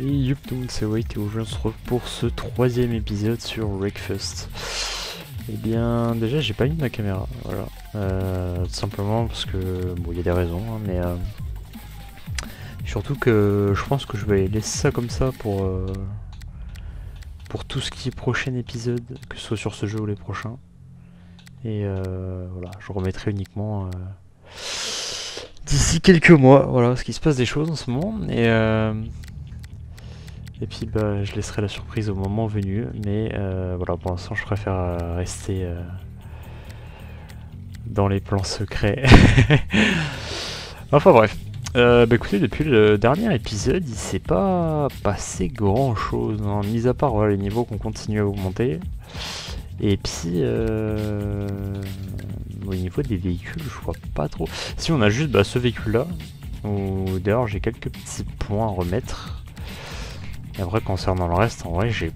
Et youp tout le monde, c'est Wait et aujourd'hui on se retrouve pour ce troisième épisode sur Wreckfest. Et bien déjà j'ai pas mis ma caméra, voilà. Tout simplement parce que, bon il y a des raisons, hein, mais surtout que je pense que je vais laisser ça comme ça pour tout ce qui est prochain épisode, que ce soit sur ce jeu ou les prochains. Et voilà, je remettrai uniquement d'ici quelques mois, voilà, parce qu'il se passe des choses en ce moment. Et puis bah, je laisserai la surprise au moment venu, mais voilà, pour l'instant je préfère rester dans les plans secrets. Enfin bref. Bah écoutez, depuis le dernier épisode, il s'est pas passé grand chose, hein, mis à part voilà, les niveaux qu'on continue à augmenter. Et puis au niveau des véhicules, je vois pas trop. Si on a juste ce véhicule là, où d'ailleurs j'ai quelques petits points à remettre. Et après concernant le reste, en vrai j'ai...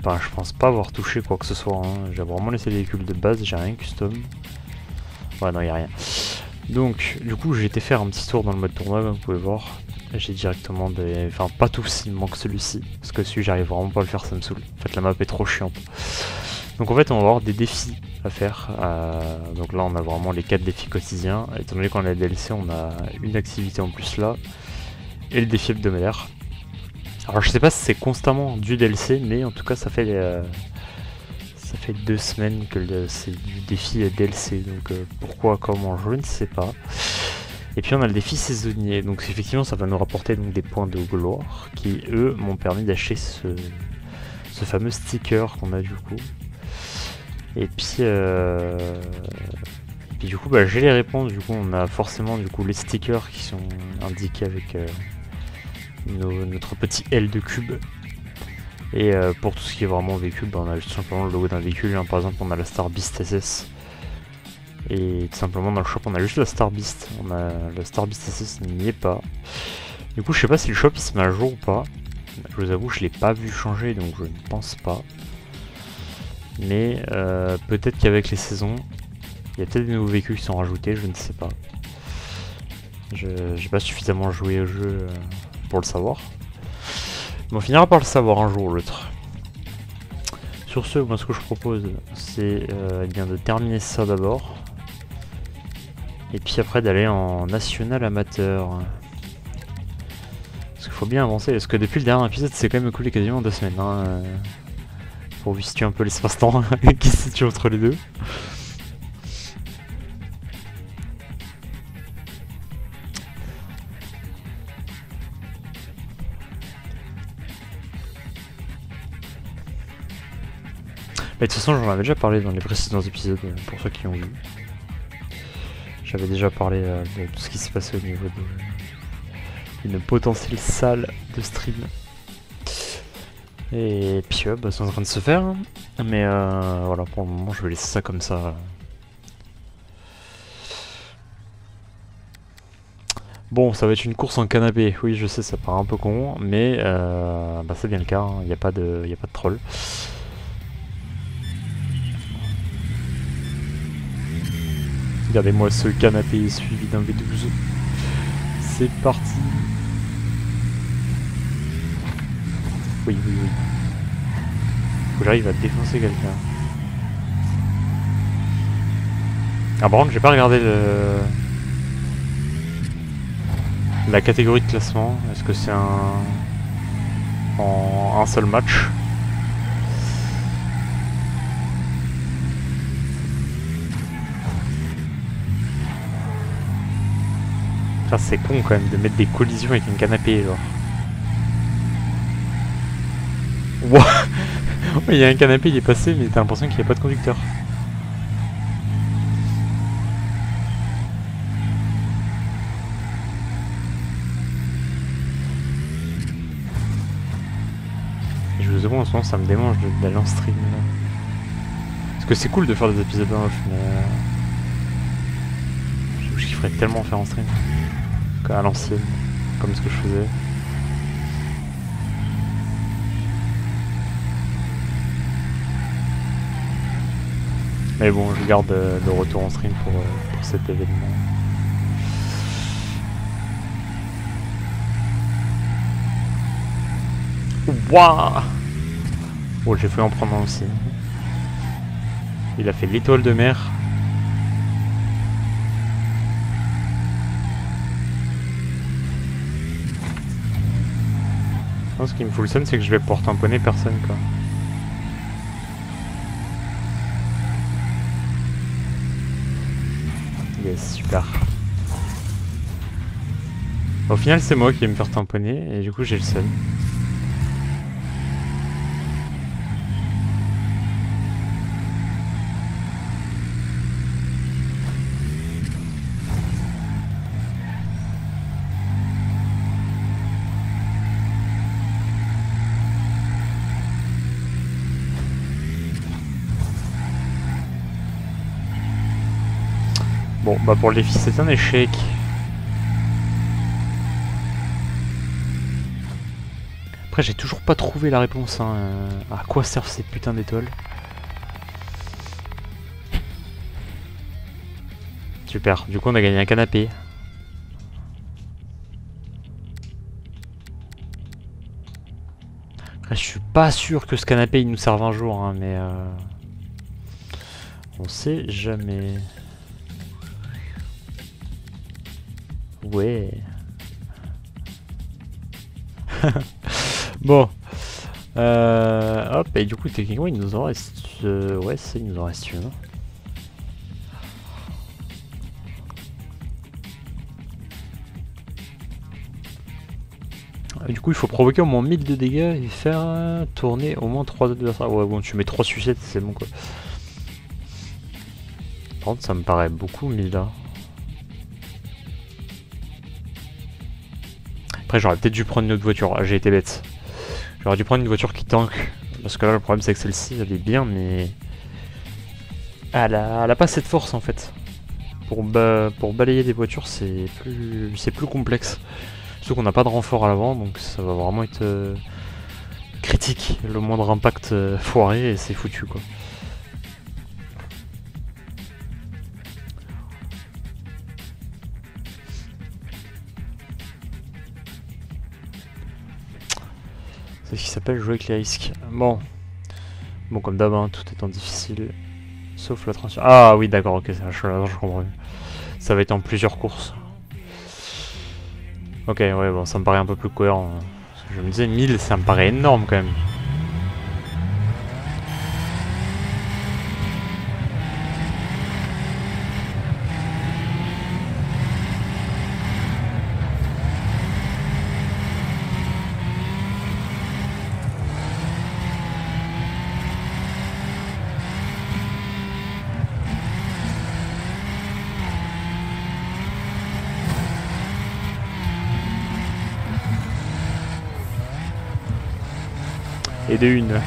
Enfin, je pense pas avoir touché quoi que ce soit, hein. J'ai vraiment laissé les véhicules de base, j'ai rien custom. Ouais non, y a rien. Donc du coup j'ai été faire un petit tour dans le mode tournoi comme vous pouvez voir. J'ai directement des... Enfin pas tous, il me manque celui-ci. Parce que celui j'arrive vraiment pas à le faire, ça me saoule. En fait la map est trop chiante. Donc en fait on va avoir des défis à faire. Donc là on a vraiment les 4 défis quotidiens. Étant donné qu'on a la DLC, on a une activité en plus là. Et le défi hebdomadaire. Alors je sais pas si c'est constamment du DLC, mais en tout cas ça fait 2 semaines que c'est du défi DLC, donc pourquoi, comment, je ne sais pas. Et puis on a le défi saisonnier, donc effectivement ça va nous rapporter donc, des points de gloire, qui eux m'ont permis d'acheter ce fameux sticker qu'on a du coup. Et puis du coup j'ai les réponses, du coup on a forcément du coup les stickers qui sont indiqués avec... notre petit L de cube. Et pour tout ce qui est vraiment véhicule, on a tout simplement le logo d'un véhicule, hein. Par exemple on a la Star Beast SS. Et tout simplement dans le shop on a juste la Star Beast. On a la Star Beast SS n'y est pas. Du coup je sais pas si le shop il se met à jour ou pas. Je vous avoue je l'ai pas vu changer donc je ne pense pas. Mais peut-être qu'avec les saisons, il y a peut-être des nouveaux véhicules qui sont rajoutés, je ne sais pas. J'ai pas suffisamment joué au jeu pour le savoir. Mais on finira par le savoir un jour ou l'autre. Sur ce, moi ce que je propose, c'est bien de terminer ça d'abord. Et puis après d'aller en national amateur. Parce qu'il faut bien avancer, parce que depuis le dernier épisode, c'est quand même écoulé quasiment 2 semaines. Hein, pour vous situer un peu l'espace-temps qui se situe entre les deux. Mais de toute façon, j'en avais déjà parlé dans les précédents épisodes, pour ceux qui ont vu. J'avais déjà parlé de tout ce qui s'est passé au niveau d'une potentielle salle de stream. Et puis c'est en train de se faire. Hein. Mais voilà, pour le moment, je vais laisser ça comme ça. Bon, ça va être une course en canapé. Oui, je sais, ça paraît un peu con, mais c'est bien le cas. Il n'y a pas de troll. Regardez-moi ce canapé suivi d'un V12. C'est parti. Oui, oui, oui. Faut que j'arrive à défoncer quelqu'un. Ah par contre, j'ai pas regardé la catégorie de classement. Est-ce que c'est en un seul match? Enfin, c'est con quand même de mettre des collisions avec une canapé, genre. Wow. Il y a un canapé, il est passé, mais t'as l'impression qu'il n'y a pas de conducteur. Je vous avoue, en ce moment, ça me démange d'aller en stream. Là. Parce que c'est cool de faire des épisodes en off, mais... je kifferais tellement faire en stream. À l'ancienne, comme ce que je faisais. Mais bon, je garde le retour en stream pour cet événement. Waouh! Oh, j'ai failli en prendre un aussi. Il a fait l'étoile de mer. Non, ce qui me fout le seum, c'est que je vais pouvoir tamponner personne, quoi. Yes, super. Au final, c'est moi qui vais me faire tamponner, et du coup, j'ai le seum. Bon, bah pour le défi, c'est un échec. Après, j'ai toujours pas trouvé la réponse. Hein. À quoi servent ces putains d'étoiles? Super, du coup, on a gagné un canapé. Après, je suis pas sûr que ce canapé il nous serve un jour, hein, mais on sait jamais. Ouais. Bon. Hop, et du coup, techniquement, il nous en reste... ouais, il nous en reste une. Du coup, il faut provoquer au moins 1000 de dégâts et faire tourner au moins 3 adversaires. Ouais, bon, tu mets 3 sucettes, c'est bon, quoi. Par contre, ça me paraît beaucoup, 1000 là. Après, j'aurais peut-être dû prendre une autre voiture. Ah, j'ai été bête. J'aurais dû prendre une voiture qui tank. Parce que là, le problème, c'est que celle-ci, elle est bien, mais... elle a pas cette force, en fait. Pour balayer des voitures, c'est plus complexe. Surtout qu'on n'a pas de renfort à l'avant, donc ça va vraiment être critique. Le moindre impact foiré, et c'est foutu, quoi. C'est ce qui s'appelle jouer avec les risques. Bon, comme d'hab, hein, tout étant difficile, sauf la transition. Ah oui, d'accord, ok, je comprends. Ça va être en plusieurs courses. Ok, ouais, bon, ça me paraît un peu plus cohérent. Je me disais 1000, ça me paraît énorme quand même. Et de une.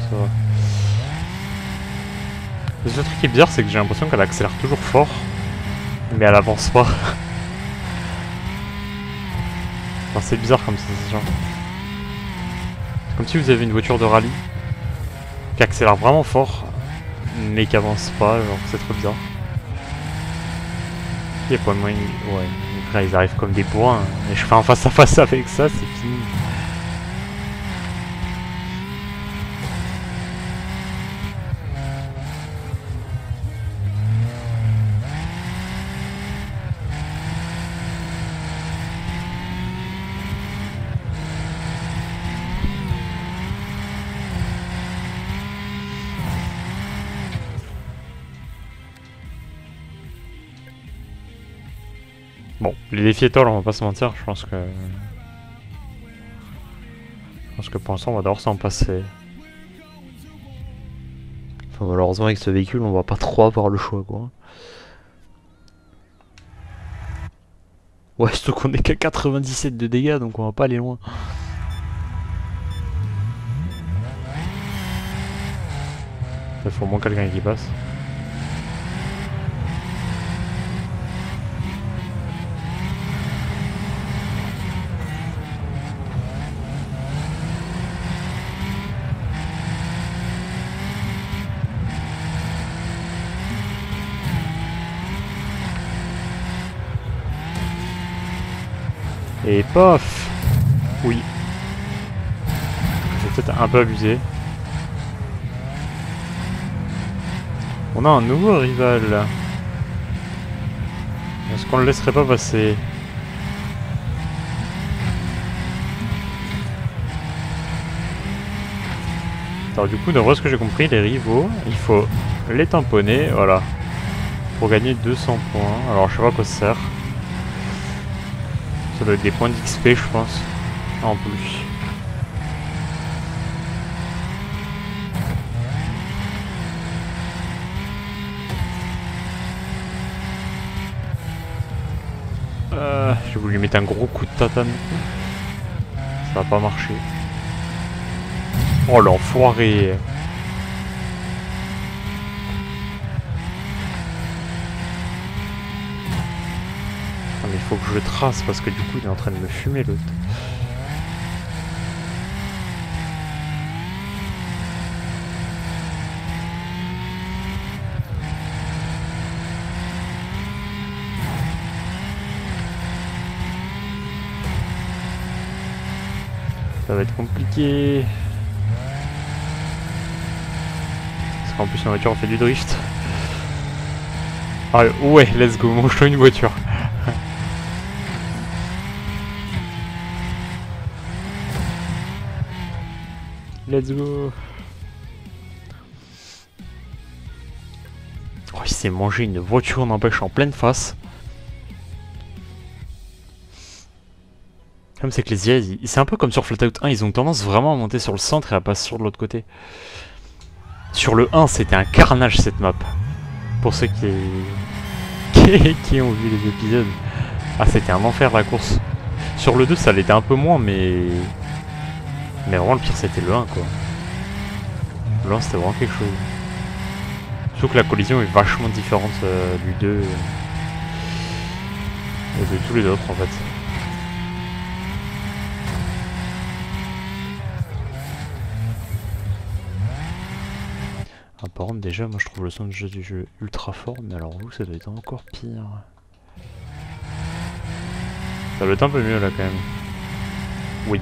Ça va. Le seul truc qui est bizarre, c'est que j'ai l'impression qu'elle accélère toujours fort, mais elle avance pas. Enfin, c'est bizarre comme sensation. C'est comme si vous avez une voiture de rallye qui accélère vraiment fort, mais qui avance pas, genre c'est trop bizarre. Il y a pas de moyen. Ouais, après ils arrivent comme des bourrins, et je fais un face à face avec ça, c'est fini. Bon, les défis étoiles, on va pas se mentir, je pense que pour l'instant on va devoir s'en passer. Enfin, malheureusement avec ce véhicule on va pas trop avoir le choix, quoi. Ouais, surtout qu'on est qu'à 97 de dégâts, donc on va pas aller loin. Il faut au moins quelqu'un qui passe. Et paf! Oui. J'ai peut-être un peu abusé. On a un nouveau rival. Est-ce qu'on le laisserait pas passer? Alors du coup, d'après ce que j'ai compris, les rivaux, il faut les tamponner, voilà. Pour gagner 200 points. Alors je sais pas à quoi ça sert. Ça doit être des points d'XP, je pense. En plus. J'ai voulu lui mettre un gros coup de tatane. Ça va pas marcher. Oh l'enfoiré! Ah, mais il faut que je le trace parce que du coup il est en train de me fumer l'autre. Ça va être compliqué. Parce qu'en plus la voiture fait du drift. Ah ouais, let's go, mange-toi une voiture. Let's go. Oh, il s'est mangé une voiture n'empêche en pleine face. Comme c'est que les IA, c'est un peu comme sur Flatout 1, ils ont tendance vraiment à monter sur le centre et à passer sur de l'autre côté. Sur le 1, c'était un carnage cette map. Pour ceux qui ont vu les épisodes. Ah, c'était un enfer la course. Sur le 2, ça l'était un peu moins, mais vraiment le pire c'était le 1 quoi. Le 1 c'était vraiment quelque chose. Surtout que la collision est vachement différente du 2 et de tous les autres en fait. Ah, par contre déjà moi je trouve le son de jeu du jeu ultra fort, mais alors vous ça doit être encore pire. Ça doit être un peu mieux là quand même. Oui.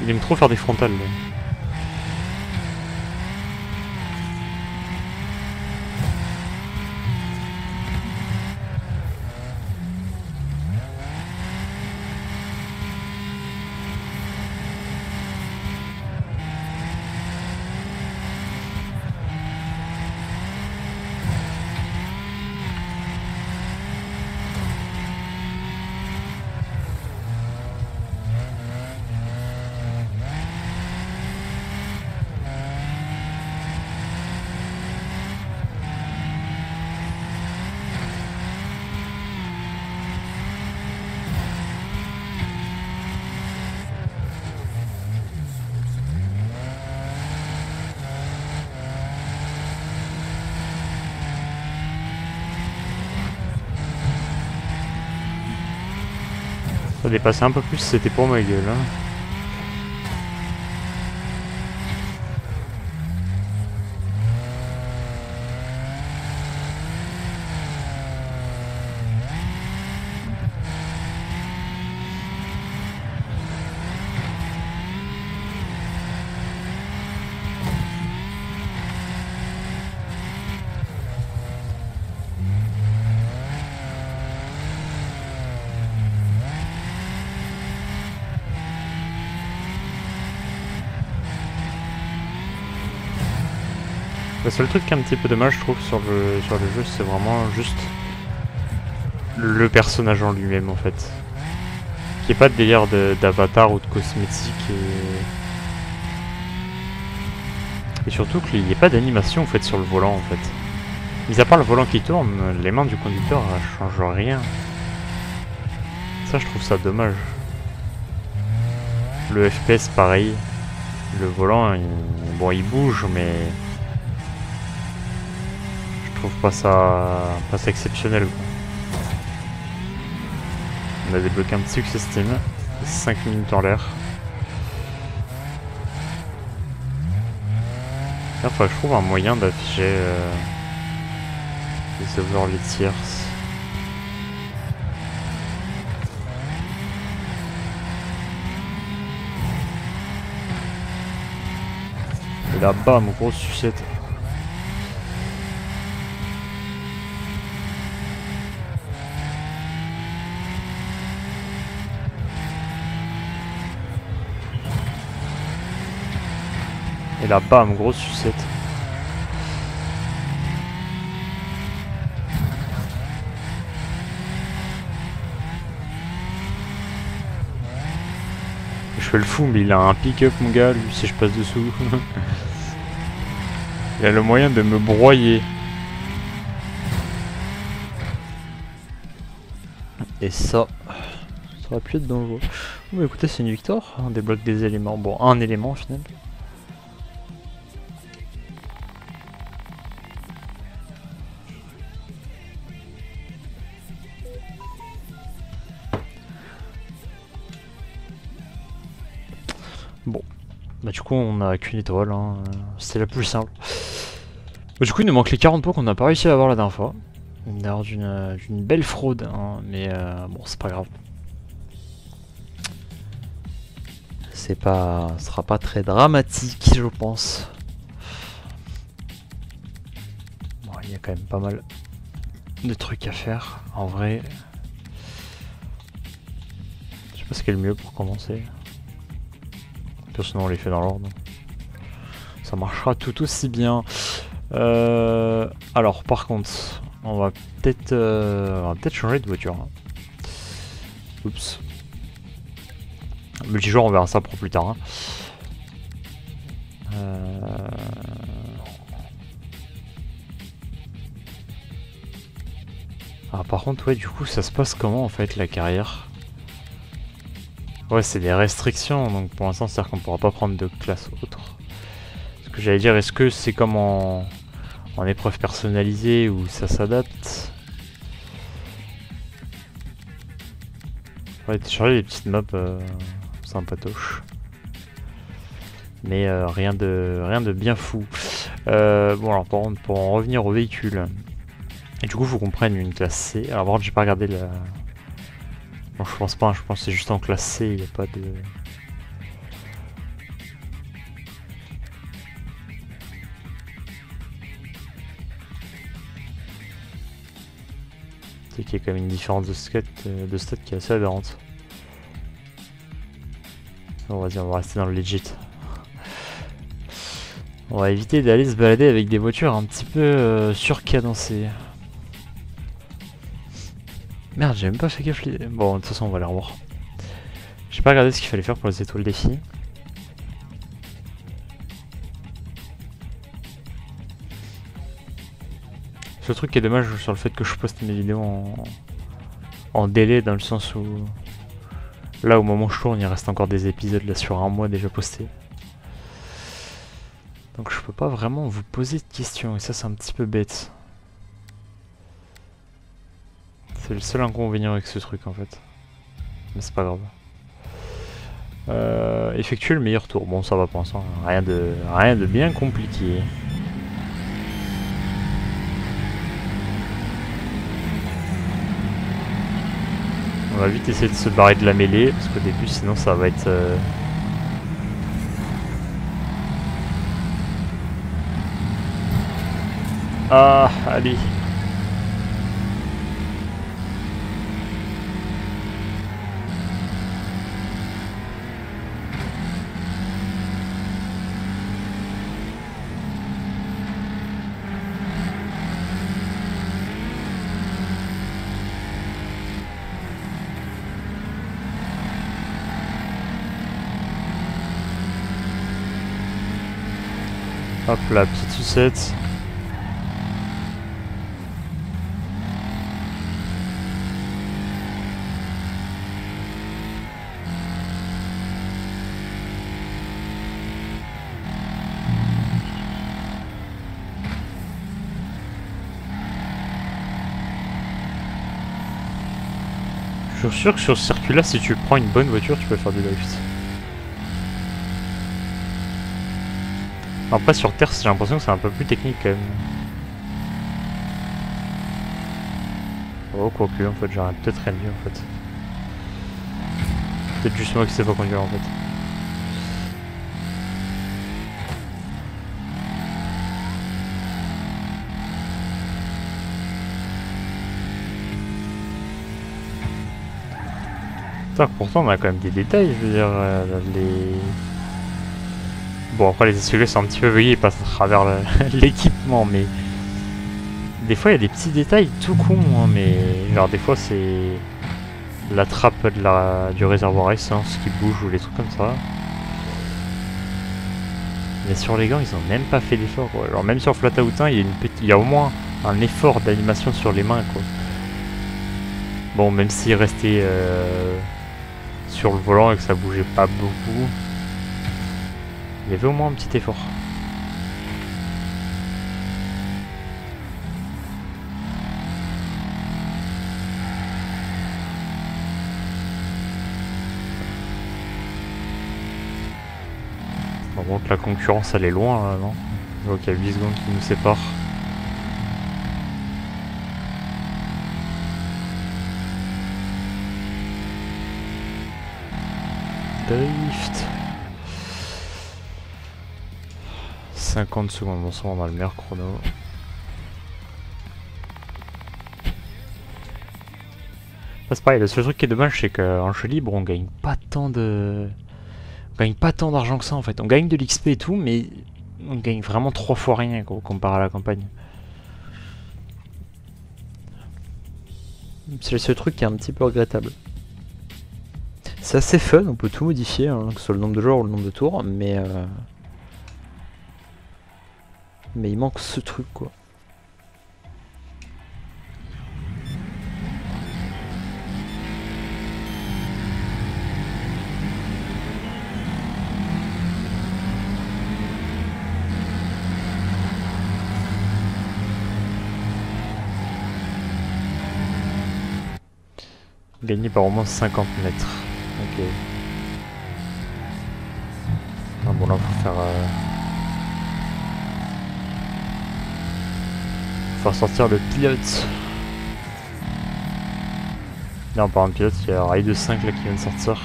Il aime trop faire des frontales là. Ça dépassait un peu plus, c'était pour ma gueule. Hein. Le seul truc qui est un petit peu dommage, je trouve, sur le jeu, c'est vraiment juste le personnage en lui-même, en fait. Qu'il n'y ait pas de délire d'avatar ou de cosmétique. Et surtout qu'il n'y ait pas d'animation, en fait, sur le volant, en fait. Mis à part le volant qui tourne, les mains du conducteur, elles changent rien. Ça, je trouve ça dommage. Le FPS, pareil. Le volant, bon, il bouge, mais je trouve pas ça exceptionnel, quoi. On a débloqué un petit success team. 5 minutes en l'air. Il faudrait que je trouve un moyen d'afficher les overlay tiers. Et là, bam, grosse sucette. Et là, bam, grosse sucette. Je fais le fou, mais il a un pick-up, mon gars, lui, si je passe dessous. Il a le moyen de me broyer. Et ça aurait pu être dangereux. Bon, écoutez, c'est une victoire. On débloque des éléments. Bon, un élément au final. Bon. Bah du coup, on a qu'une étoile. Hein. C'était la plus simple. Bah, du coup, il nous manque les 40 points qu'on n'a pas réussi à avoir la dernière fois. D'ailleurs, d'une belle fraude. Hein. Mais bon, c'est pas grave. Ce sera pas très dramatique, je pense. Bon, il y a quand même pas mal de trucs à faire. En vrai, je sais pas ce qui est le mieux pour commencer. Sinon, on les fait dans l'ordre. Ça marchera tout aussi bien. Alors, par contre, on va peut-être changer de voiture. Hein. Oups. Multijoueur, on verra ça pour plus tard. Hein. Ah, par contre, ouais, du coup, ça se passe comment en fait la carrière? Ouais, c'est des restrictions, donc pour l'instant, c'est-à-dire qu'on pourra pas prendre de classe autre. Ce que j'allais dire, est-ce que c'est comme en épreuve personnalisée où ça s'adapte? Ouais, télécharger des petites maps sympatoches. Mais rien de bien fou. Bon, alors par contre, pour en revenir au véhicule, et du coup, faut qu'on prenne une classe C. Alors, par contre, j'ai pas regardé la. Non, je pense pas, je pense que c'est juste en classe C, il n'y a pas de. C'est qu'il y a quand même une différence de stat qui est assez aberrante. Bon, vas-y, on va rester dans le legit. On va éviter d'aller se balader avec des voitures un petit peu surcadencées. Merde, j'ai même pas fait gaffe. Bon, de toute façon, on va les revoir. J'ai pas regardé ce qu'il fallait faire pour les étoiles défi. Ce truc qui est dommage sur le fait que je poste mes vidéos en délai, dans le sens où là, au moment où je tourne, il reste encore des épisodes là sur un mois déjà postés. Donc je peux pas vraiment vous poser de questions, et ça c'est un petit peu bête. C'est le seul inconvénient avec ce truc en fait. Mais c'est pas grave. Effectuer le meilleur tour. Bon, ça va pour l'instant. Rien de bien compliqué. On va vite essayer de se barrer de la mêlée, parce qu'au début, sinon ça va être... Ah, allez. Hop là, petite sucette. Je suis sûr que sur ce circuit-là, si tu prends une bonne voiture, tu peux faire du drift. Après, sur Terre, j'ai l'impression que c'est un peu plus technique quand même. Oh, quoique, en fait, j'aurais peut-être rien dit en fait. Peut-être juste moi qui sais pas conduire en fait. Putain, pourtant on a quand même des détails, je veux dire, les... Bon, après les essuie-glaces sont un petit peu veillés, ils passent à travers l'équipement, mais... Des fois il y a des petits détails tout cons, hein, mais... Genre des fois c'est... La trappe de du réservoir à essence qui bouge ou les trucs comme ça. Mais sur les gants, ils ont même pas fait d'effort, quoi. Alors même sur Flatout 1, il y a au moins un effort d'animation sur les mains, quoi. Bon, même s'il restait sur le volant et que ça bougeait pas beaucoup, il y avait au moins un petit effort. Par contre, la concurrence, elle est loin, là, non? Je vois qu'il y a 8 secondes qui nous séparent. Drift. 50 secondes, bon sang, on a le meilleur chrono. C'est pareil, le seul truc qui est dommage, c'est qu'en jeu libre, on gagne pas tant de... On gagne pas tant d'argent que ça en fait. On gagne de l'XP et tout, mais on gagne vraiment 3 fois rien comparé à la campagne. C'est le seul truc qui est un petit peu regrettable. C'est assez fun, on peut tout modifier, hein, que ce soit le nombre de joueurs ou le nombre de tours, mais il manque ce truc quoi. Gagner par au moins 50 mètres. Ok. Ah bon là faut faire... Faut faire sortir le pilote. Là en parlant de pilote, il y a un rail de 5 là qui vient de sortir.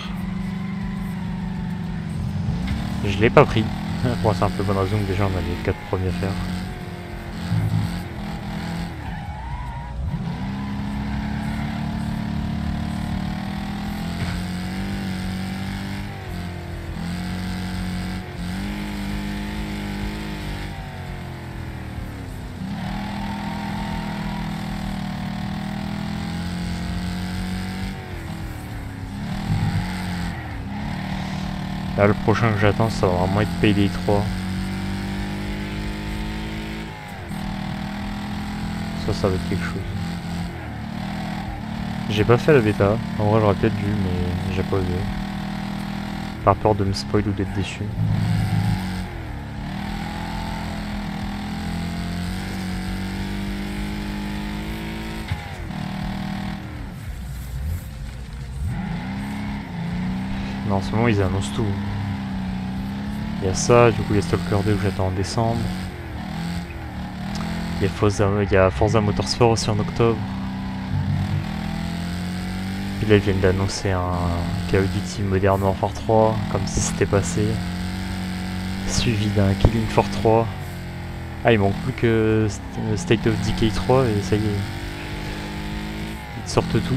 Je l'ai pas pris. Pour la simple bonne raison que déjà on a les 4 premiers à faire. Là, le prochain que j'attends, ça va vraiment être Payday 3. Ça va être quelque chose. J'ai pas fait la bêta. En vrai, j'aurais peut-être dû, mais j'ai pas osé. Par peur de me spoil ou d'être déçu. Mais en ce moment, ils annoncent tout. Il y a ça, du coup, il y a Stalker 2 que j'attends en décembre. Il y a Forza Motorsport aussi en octobre. Et là, ils viennent d'annoncer un Call of Duty Modern Warfare 3, comme si c'était passé. Suivi d'un Killing Floor 3. Ah, il manque plus que State of Decay 3 et ça y est. Ils sortent tout.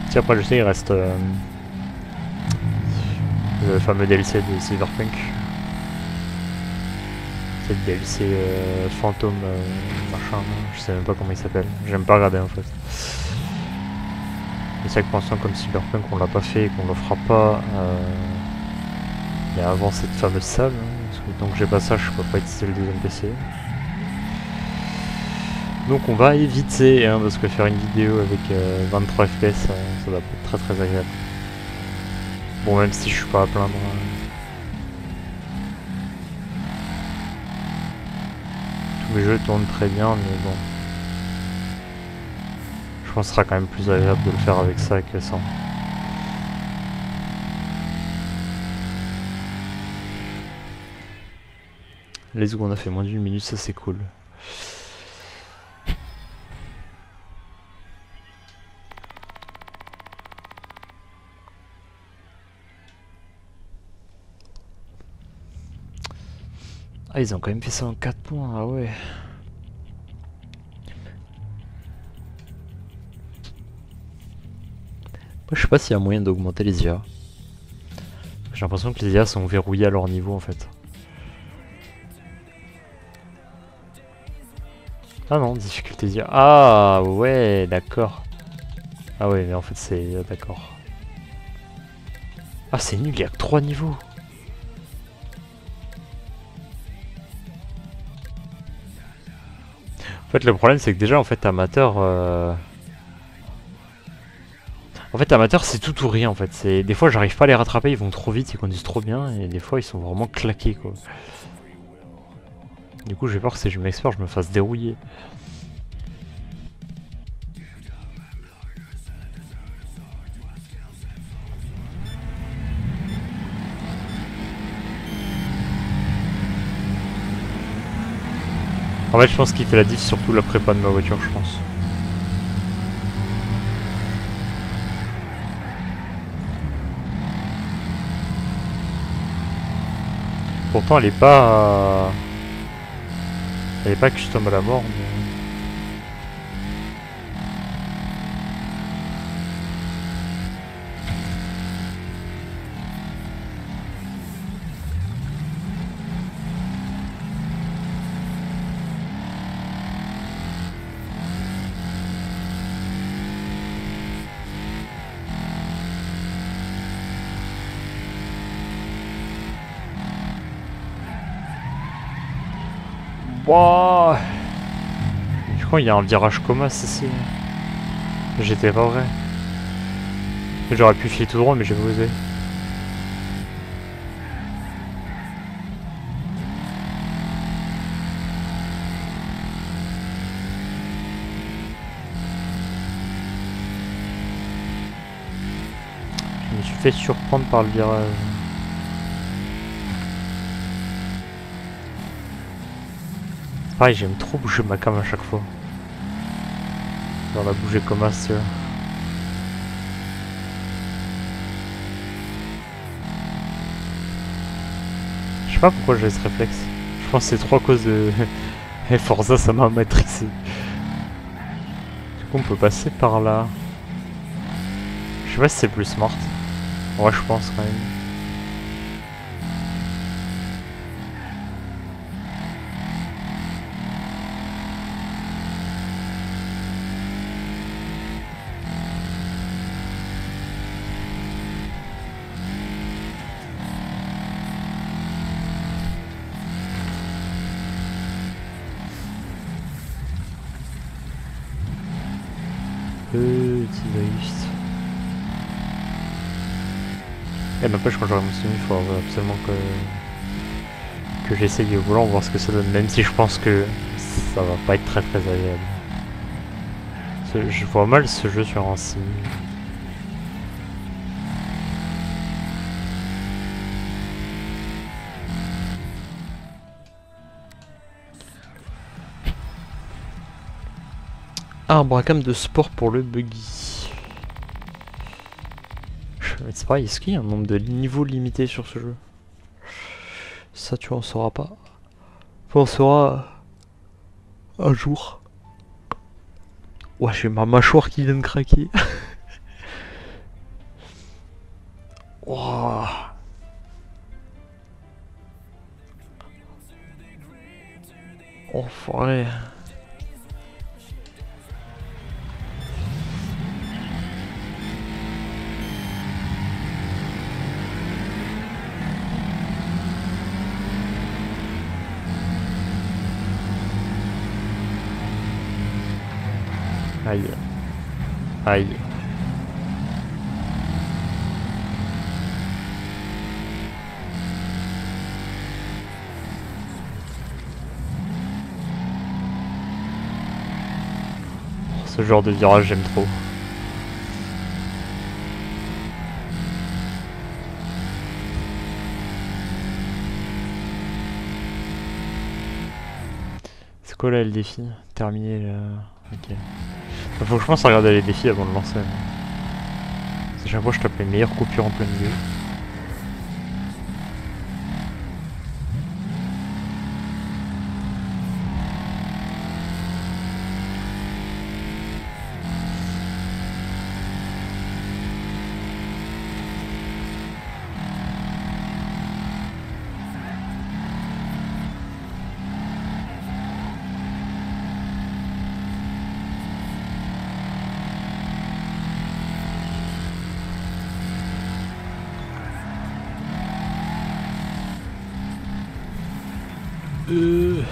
Si après je sais il reste le fameux DLC de Cyberpunk. C'est le DLC fantôme machin, je sais même pas comment il s'appelle. J'aime pas regarder en fait. C'est ça que pensant comme Cyberpunk on l'a pas fait et qu'on le fera pas. Et avant cette fameuse salle, hein, parce que tant que j'ai pas ça je peux pas utiliser le deuxième PC. Donc on va éviter, hein, parce que faire une vidéo avec 23 FPS, ça va pas être très très agréable. Bon, même si je suis pas à plaindre. Tous mes jeux tournent très bien, mais bon. Je pense que ce sera quand même plus agréable de le faire avec ça que sans. Les go, on a fait moins d'1 minute, ça c'est cool. Ah, ils ont quand même fait ça en 4 points, ah ouais. Moi, je sais pas s'il y a moyen d'augmenter les IA. J'ai l'impression que les IA sont verrouillés à leur niveau en fait. Ah non, difficulté IA. Ah ouais, d'accord. Ah ouais, mais en fait c'est... D'accord. Ah c'est nul, il y a que 3 niveaux. En fait le problème c'est que déjà en fait amateur... En fait amateur c'est tout ou rien en fait. Des fois j'arrive pas à les rattraper, ils vont trop vite, ils conduisent trop bien et des fois ils sont vraiment claqués quoi. Du coup j'ai peur que si je m'expert je me fasse dérouiller. En fait je pense qu'il fait la diff surtout la prépa de ma voiture je pense. Pourtant elle est pas... Elle est pas custom à la mort mais... Wouah. Je crois qu'il y a un virage coma ici. J'étais pas vrai. J'aurais pu filer tout droit mais j'ai pas osé. Je me suis fait surprendre par le virage. Pareil, j'aime trop bouger ma cam à chaque fois. Genre la bouger comme as, tu vois. Je sais pas pourquoi j'ai ce réflexe. Je pense que c'est trop à cause de... Et Forza, ça m'a matrixé. Du coup, on peut passer par là. Je sais pas si c'est plus smart. Ouais, je pense quand même. Petit naïf. Et n'empêche quand j'aurai mon stream, il faut absolument que j'essaye au volant, voir ce que ça donne, même si je pense que ça va pas être très très agréable. Je vois mal ce jeu sur un sim. Arbre à cam de sport pour le buggy. C'est pareil, est-ce qu'il y a un nombre de niveaux limité sur ce jeu? Ça tu en sauras pas. Enfin, on saura un jour. Ouais, j'ai ma mâchoire qui vient de craquer. Wow. Enfoiré. Aïe. Aïe. Ce genre de virage, j'aime trop. C'est quoi là le défi? Terminer le... Ok. Faut que je pense à regarder les défis avant de lancer. À chaque fois je tape les meilleures coupures en plein milieu.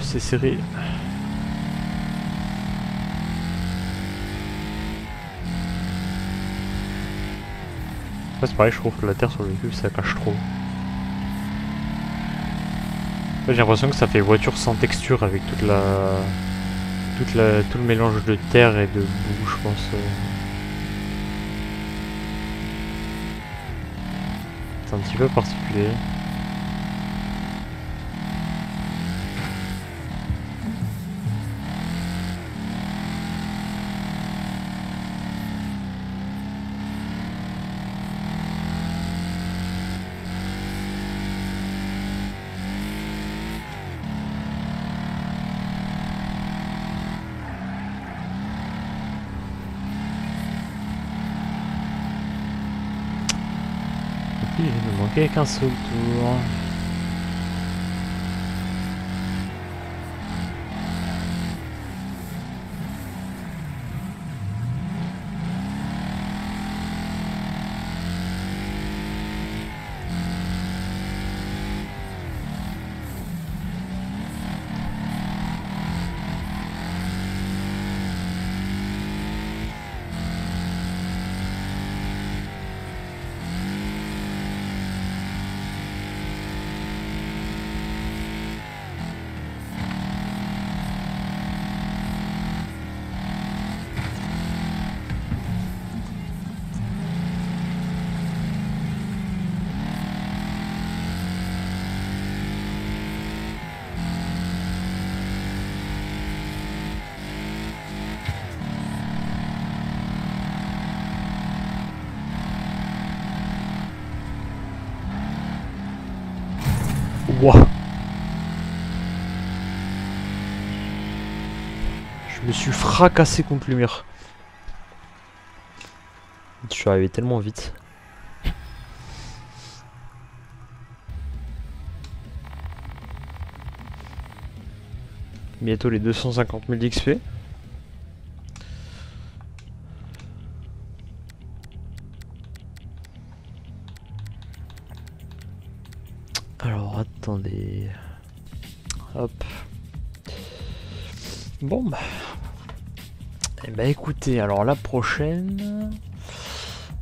C'est serré. C'est pareil, je trouve que la terre sur le véhicule ça cache trop. J'ai l'impression que ça fait voiture sans texture avec tout le mélange de terre et de boue, je pense. C'est un petit peu particulier. Il me manquait qu'un seul tour. Wouah. Je me suis fracassé contre le mur. Je suis arrivé tellement vite. Bientôt les 250 000 d'XP. Alors attendez. Hop. Bon bah. Eh bah écoutez, alors la prochaine.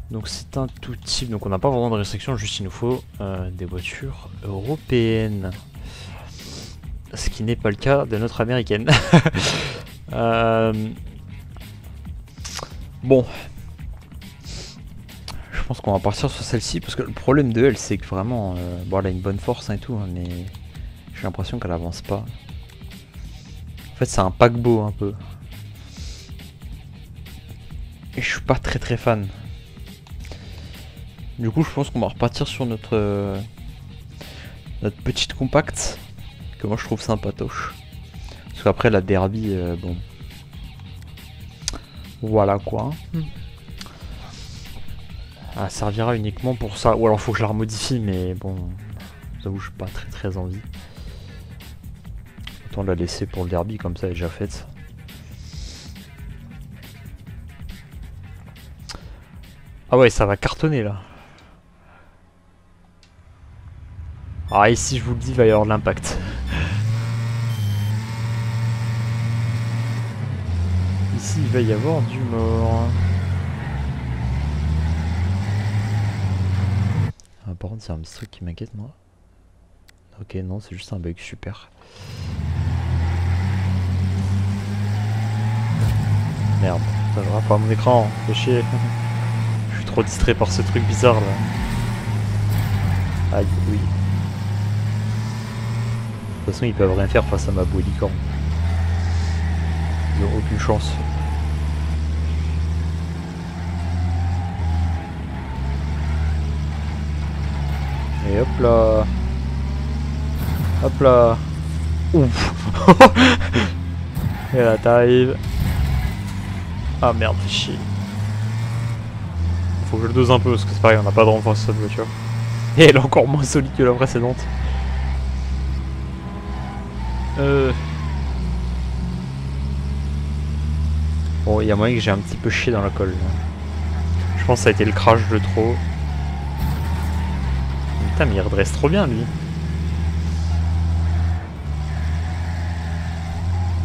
Donc c'est un tout type, donc on n'a pas vraiment de restriction, juste il nous faut des voitures européennes. Ce qui n'est pas le cas de notre américaine. Bon. Je pense qu'on va partir sur celle-ci, parce que le problème de elle, c'est que vraiment... bon, elle a une bonne force hein, et tout, hein, mais j'ai l'impression qu'elle avance pas. En fait, c'est un paquebot un peu. Et je suis pas très fan. Du coup, je pense qu'on va repartir sur notre petite compacte, que moi je trouve sympatoche. Parce qu'après la derby, bon... Voilà quoi. Elle servira uniquement pour ça. Ou alors faut que je la remodifie, mais bon... J'avoue, je n'ai pas très envie. Autant la laisser pour le derby, comme ça elle est déjà faite. Ah ouais, ça va cartonner là. Ah, ici je vous le dis, il va y avoir de l'impact. ici il va y avoir du mort. Ah, par contre c'est un petit truc qui m'inquiète moi. Ok non c'est juste un bug, super. Merde, ça je rate pas mon écran, fais chier. Je suis trop distrait par ce truc bizarre là. Aïe, oui. De toute façon ils peuvent rien faire face à ma boue licorne. Ils ont aucune chance. Et hop là. Hop là. Ouf. Et là t'arrives. Ah merde, fais chier. Faut que je le dose un peu parce que c'est pareil, on n'a pas de renfort sur cette voiture. Et elle est encore moins solide que la précédente. Bon, il y a moyen que j'ai un petit peu chié dans la colle. Là. Je pense que ça a été le crash de trop. Putain, mais il redresse trop bien lui.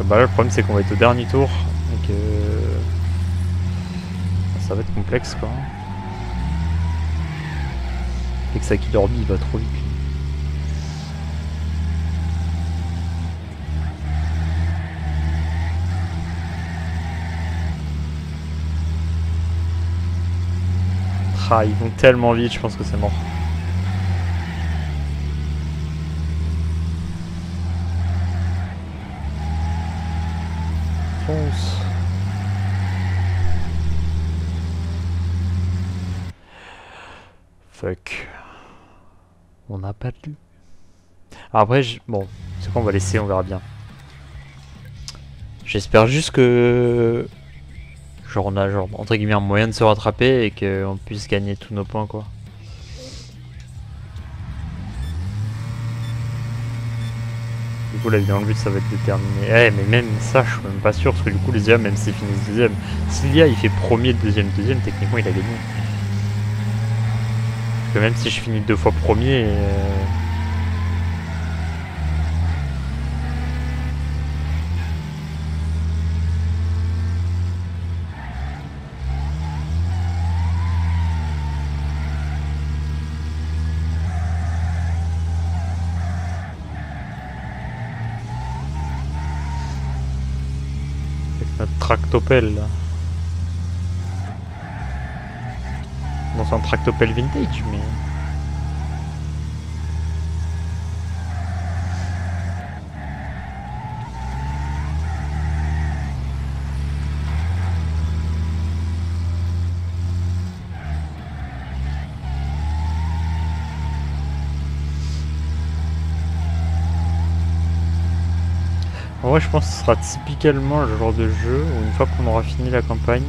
Bah là, le problème c'est qu'on va être au dernier tour. Et que. Ça va être complexe quoi. Et que Saki Dorby il va trop vite. Ah, ils vont tellement vite, je pense que c'est mort. Fonce. Fuck. On n'a pas de lui. Après, bon, c'est quoi, on va laisser, on verra bien. J'espère juste que... Genre on a genre entre guillemets un moyen de se rattraper et qu'on puisse gagner tous nos points quoi. Du coup la vidéo le but ça va être de terminer. Eh mais même ça je suis même pas sûr parce que du coup les IA même s'ils finissent deuxième. Si l'IA il fait premier, deuxième, techniquement il a gagné. Parce que même si je finis 2 fois premier... Notre tractopelle là. Bon c'est un tractopelle vintage mais... En vrai je pense que ce sera typiquement le genre de jeu où une fois qu'on aura fini la campagne,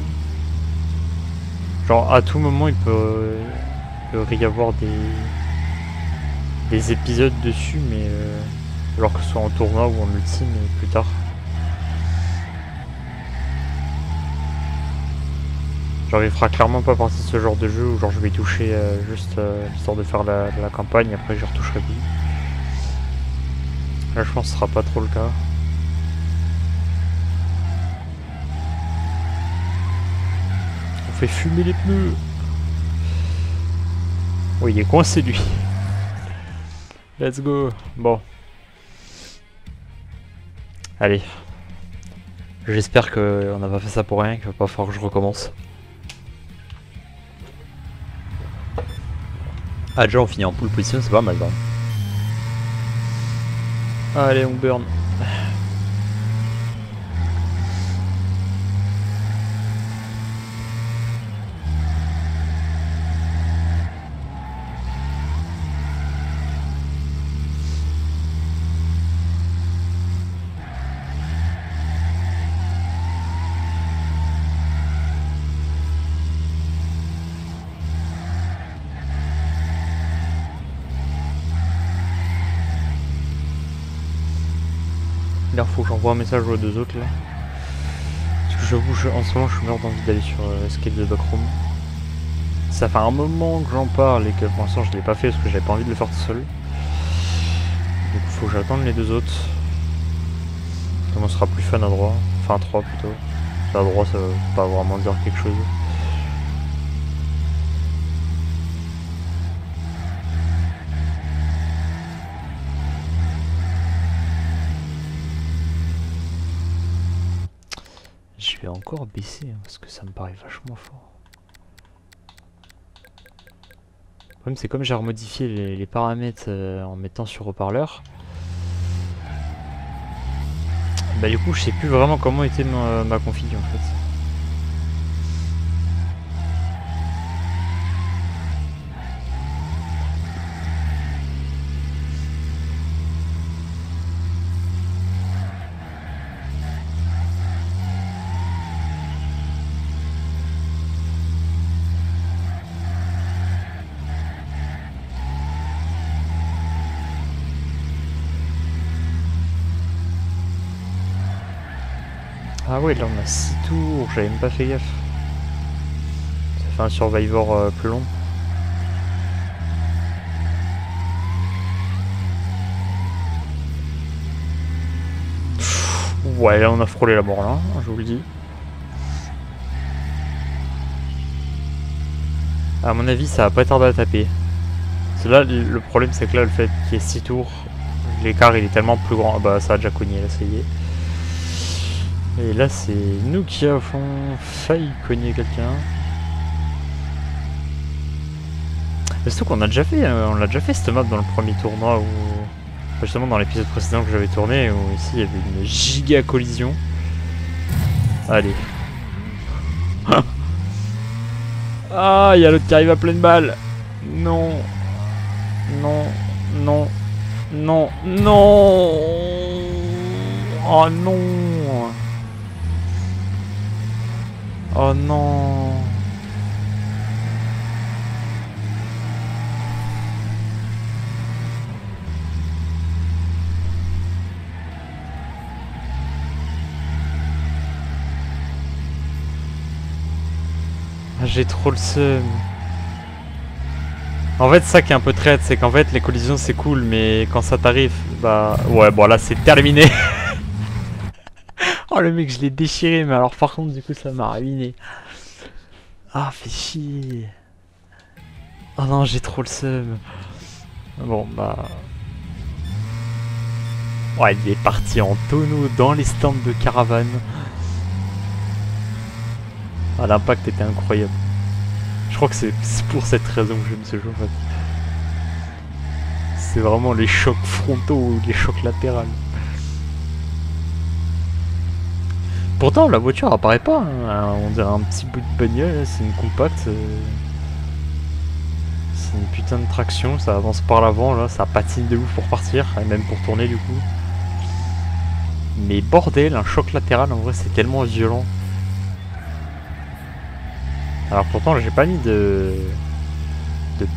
genre à tout moment il peut y avoir des épisodes dessus mais alors que ce soit en tournoi ou en multi mais plus tard. Genre il fera clairement pas partie de ce genre de jeu où genre je vais y toucher juste histoire de faire la campagne et après je retoucherai plus. Là je pense que ce sera pas trop le cas. On fait fumer les pneus. Oui, il est coincé lui. Let's go. Bon. Allez. J'espère qu'on n'a pas fait ça pour rien, qu'il va pas falloir que je recommence. Ah déjà on finit en pole position, c'est pas mal quand même. Allez on burn. Là faut que j'envoie un message aux deux autres là. Parce que j'avoue en ce moment je suis mort d'envie d'aller sur Escape the Backroom. Ça fait un moment que j'en parle et que pour l'instant je l'ai pas fait parce que j'avais pas envie de le faire tout seul. Donc faut que j'attende les deux autres. Comme on sera plus fun à droite. Enfin à 3 plutôt. à droite, ça veut pas vraiment dire quelque chose. Je vais encore baisser hein, parce que ça me paraît vachement fort. Le problème c'est comme j'ai remodifié les paramètres en mettant sur haut-parleur. Bah du coup je sais plus vraiment comment était ma config en fait. Ah ouais, là on a 6 tours, j'avais même pas fait gaffe. Ça fait un Survivor plus long. Ouais, là on a frôlé la mort là, je vous le dis. À mon avis, ça va pas tarder à taper. Parce que là, le problème c'est que là, le fait qu'il y ait 6 tours, l'écart il est tellement plus grand. Ah bah ça a déjà cogné là, ça y est. Et là, c'est nous qui avons failli cogner quelqu'un. Surtout qu'on a déjà fait, on l'a déjà fait cette map dans le premier tournoi où, justement dans l'épisode précédent que j'avais tourné, où ici il y avait une giga collision. Allez. Ah, il y a l'autre qui arrive à pleine balle. Non. Non. Non. Non. Non. Oh non. Oh non. J'ai trop le seum. En fait, ça qui est un peu traite, c'est qu'en fait, les collisions c'est cool, mais quand ça t'arrive, bah... Ouais, bon là c'est terminé. Oh le mec, je l'ai déchiré, mais alors par contre, du coup, ça m'a ruiné. Ah, fait chier. Oh non, j'ai trop le seum. Bon, bah... Ouais, il est parti en tonneau dans les stands de caravane. Ah, l'impact était incroyable. Je crois que c'est pour cette raison que j'aime ce jeu en fait. C'est vraiment les chocs frontaux ou les chocs latéraux. Pourtant la voiture apparaît pas, hein. On dirait un petit bout de bagnole, c'est une compacte. C'est une putain de traction, ça avance par l'avant là, ça patine de ouf pour partir, et même pour tourner du coup. Mais bordel, un choc latéral en vrai c'est tellement violent. Alors pourtant j'ai pas mis de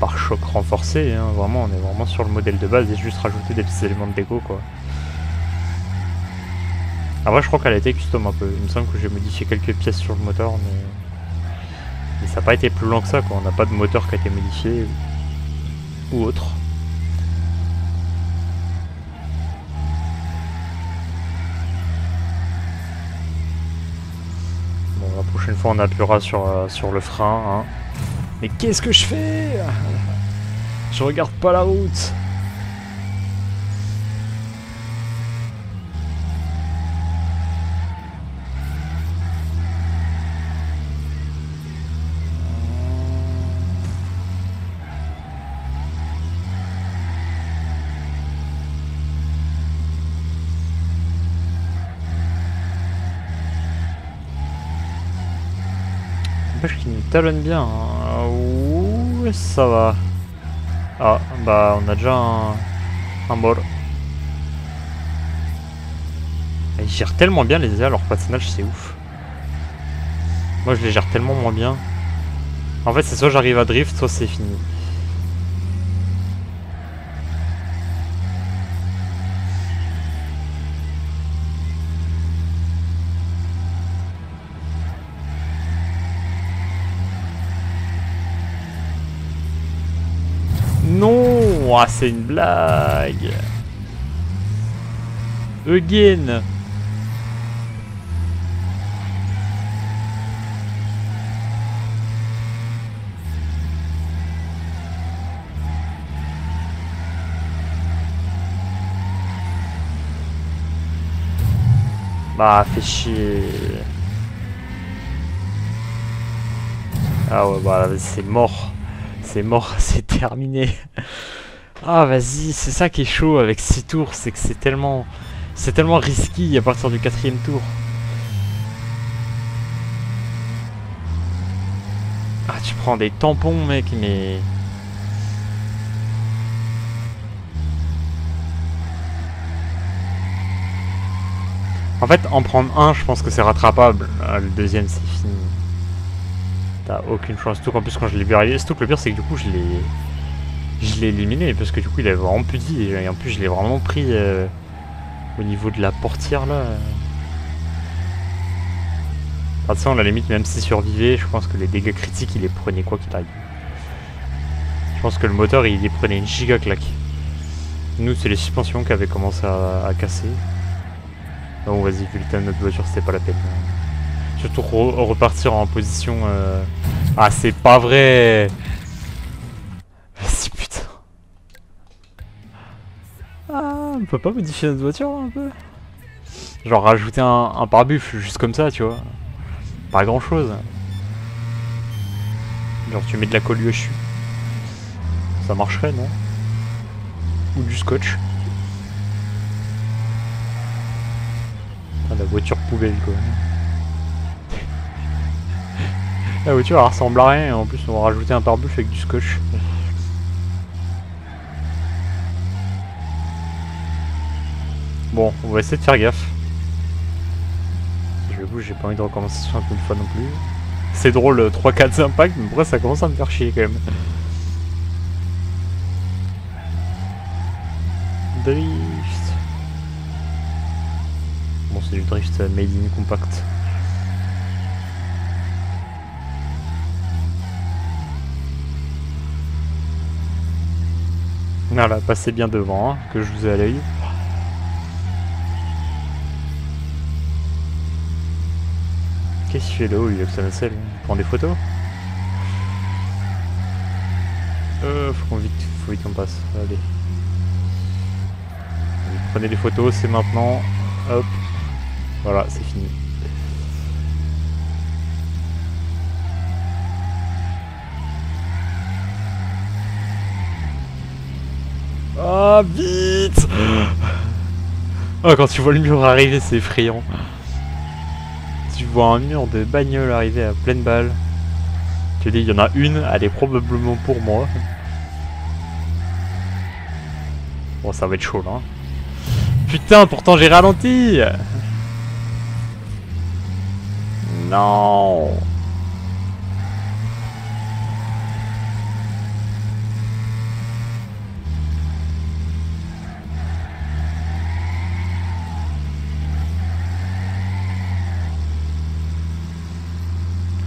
pare-choc renforcé, hein. Vraiment on est vraiment sur le modèle de base et juste rajouter des petits éléments de déco quoi. Après je crois qu'elle a été custom un peu, il me semble que j'ai modifié quelques pièces sur le moteur mais ça n'a pas été plus lent que ça quoi, on n'a pas de moteur qui a été modifié ou autre. Bon la prochaine fois on appuiera sur le frein hein. Mais qu'est-ce que je fais? Je regarde pas la route. N'empêche qu'il nous talonne bien. Hein. Ouh, ça va. Ah, bah on a déjà un bol. Ils gèrent tellement bien les airs, leur patinage c'est ouf. Moi je les gère tellement moins bien. En fait c'est soit j'arrive à drift, soit c'est fini. Non, ah, c'est une blague. Again. Bah, fais chier. Ah ouais, bah c'est mort. C'est mort, c'est terminé. Ah vas-y, c'est ça qui est chaud avec 6 tours, c'est que c'est tellement risqué à partir du 4ème tour. Ah tu prends des tampons mec, mais... En fait, en prendre un, je pense que c'est rattrapable. Le deuxième, c'est fini. T'as aucune chance. Tout en plus, quand je l'ai vu arriver, surtout que le pire, c'est que du coup, je l'ai éliminé. Parce que du coup, il avait vraiment plus de vie. Et en plus, je l'ai vraiment pris au niveau de la portière là. Enfin, de toute façon, à la limite, même s'il survivait, je pense que les dégâts critiques, il les prenait quoi qu'il arrive. Je pense que le moteur, il les prenait une giga claque. Nous, c'est les suspensions qui avaient commencé à casser. Bon, vas-y, vu le temps de notre voiture, c'était pas la peine. Surtout repartir en position... Ah, c'est pas vrai. Vas-y, putain. Ah, on peut pas modifier notre voiture, un peu? Genre rajouter un pare-buffle, juste comme ça, tu vois. Pas grand-chose. Genre, tu mets de la colle UHU. Ça marcherait, non? Ou du scotch. Ah, la voiture poubelle, quoi. La voiture, elle ressemble à rien, et en plus, on va rajouter un pare-buffle avec du scotch. Bon, on va essayer de faire gaffe. Je bouge, j'ai pas envie de recommencer 60 000 fois non plus. C'est drôle, 3-4 impacts, mais après ça commence à me faire chier quand même. Drift. Bon, c'est du drift made in compact. Voilà, passez bien devant, hein, que je vous ai à l'œil. Qu'est-ce qu'il fait là-haut, il a que ça nacelle, il prend des photos. Faut vite qu'on passe, allez. Prenez des photos, c'est maintenant. Hop. Voilà, c'est fini. Ah, vite. Oh, quand tu vois le mur arriver, c'est effrayant. Tu vois un mur de bagnole arriver à pleine balle. Tu dis, il y en a une, elle est probablement pour moi. Bon, ça va être chaud là. Putain, pourtant j'ai ralenti. Non.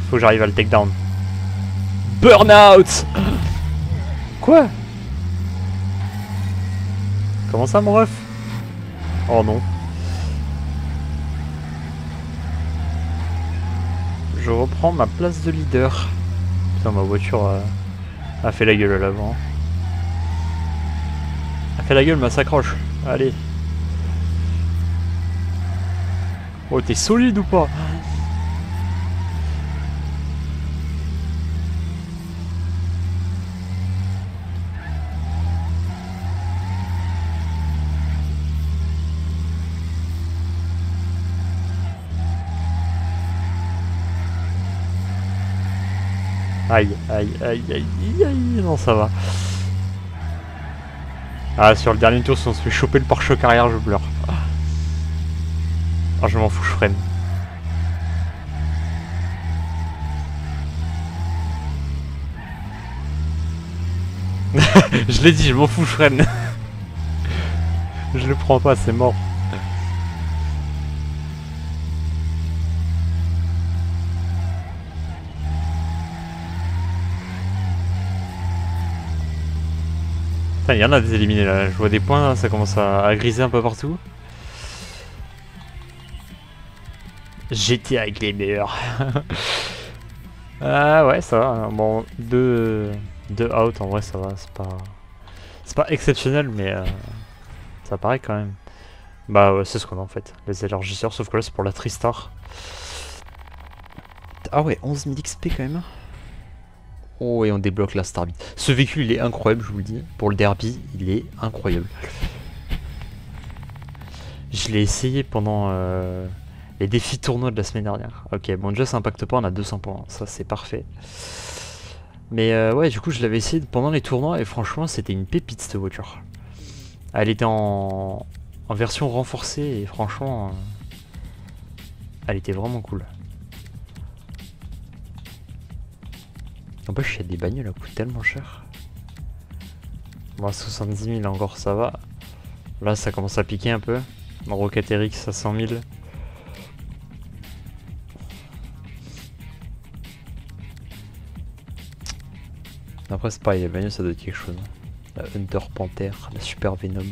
Faut que j'arrive à le take down. Burnout. Quoi? Comment ça, mon ref? Oh non. Je reprends ma place de leader. Putain, ma voiture a fait la gueule à l'avant. A fait la gueule, ma s'accroche. Allez. Oh, t'es solide ou pas? Aïe, aïe, aïe, aïe, aïe, non ça va. Ah, sur le dernier tour, si on se fait choper le pare-choc arrière, je pleure. Ah, je m'en fous, je freine. Je l'ai dit, je m'en fous, je freine. Je le prends pas, c'est mort. Il y en a des éliminés là, je vois des points, là, ça commence à griser un peu partout. J'étais avec les meilleurs. Ah ouais, ça va. Bon, deux out en vrai, ça va. C'est pas exceptionnel, mais ça paraît quand même. Bah ouais, c'est ce qu'on a en fait, les élargisseurs, sauf que là c'est pour la Tristar. Ah ouais, 11 000 XP quand même. Oh, et on débloque la Starbit. Ce véhicule il est incroyable, je vous le dis. Pour le derby, il est incroyable. Je l'ai essayé pendant les défis tournois de la semaine dernière. Ok, bon déjà ça impacte pas, on a 200 points, ça c'est parfait. Mais ouais, du coup je l'avais essayé pendant les tournois et franchement c'était une pépite cette voiture. Elle était en version renforcée et franchement elle était vraiment cool. En plus, il y a des bagnoles, elles coûtent tellement cher. Bon, 70 000 encore, ça va. Là, ça commence à piquer un peu. Rocket RX à 100 000. Après, c'est pareil, les bagnoles, ça doit être quelque chose. La Hunter Panther, la Super Venom.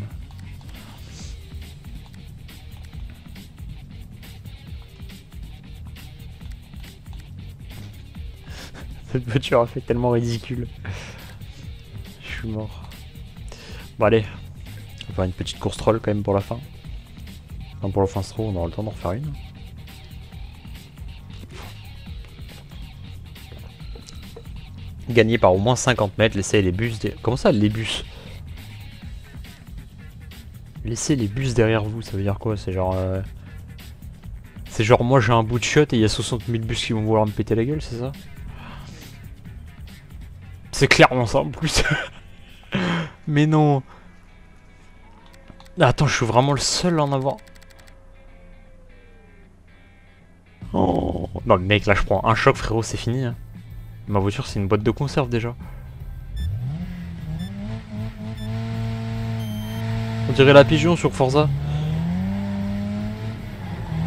Cette voiture a fait tellement ridicule. Je suis mort. Bon, allez. On va faire une petite course troll quand même pour la fin. Enfin, pour la fin, on aura le temps d'en refaire une. Gagner par au moins 50 mètres, laisser les bus... Comment ça, les bus? Laissez les bus derrière vous, ça veut dire quoi? C'est genre... C'est genre moi j'ai un bout de shot et il y a 60 000 bus qui vont vouloir me péter la gueule, c'est ça? C'est clairement ça en plus. Mais non. Attends, je suis vraiment le seul à en avoir. Oh. Non mais mec, là je prends un choc frérot, c'est fini. Hein. Ma voiture c'est une boîte de conserve déjà. On dirait la pigeon sur Forza.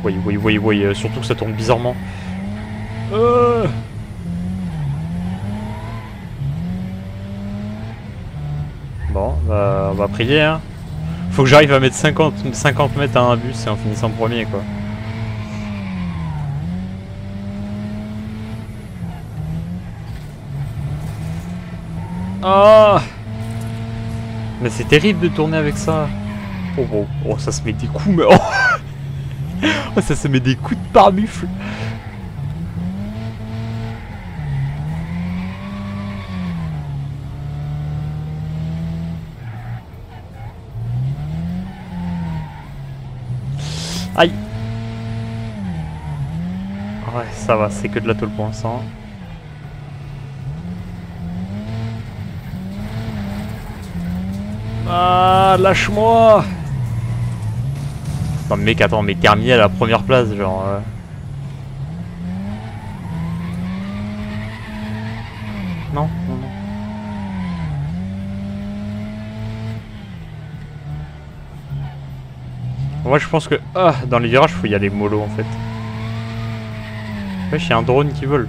Oui, oui, oui, oui, surtout que ça tourne bizarrement. Bon, bah, on va prier, hein. Faut que j'arrive à mettre 50 mètres à un bus et en finissant premier, quoi. Oh, mais c'est terrible de tourner avec ça. Oh, oh, oh, ça se met des coups, mais... Oh, oh ça se met des coups de pare-buffle. Aïe. Ouais, ça va, c'est que de la tôle pour l'instant. Ah, lâche-moi. Non mais mec, attends, mais terminé à la première place, genre... Non, non, non. Moi je pense que... Ah, dans les virages, faut y aller mollo en fait. Wesh, il y a un drone qui vole.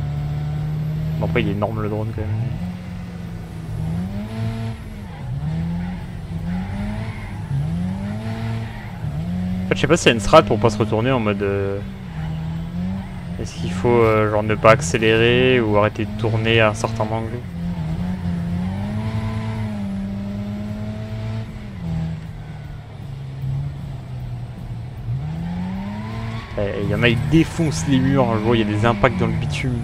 Bon après il est énorme le drone quand même. En fait je sais pas s'il y a une strat pour pas se retourner en mode... Est-ce qu'il faut genre ne pas accélérer ou arrêter de tourner à un certain angle? Il y en a qui défoncent les murs, je vois il y a des impacts dans le bitume.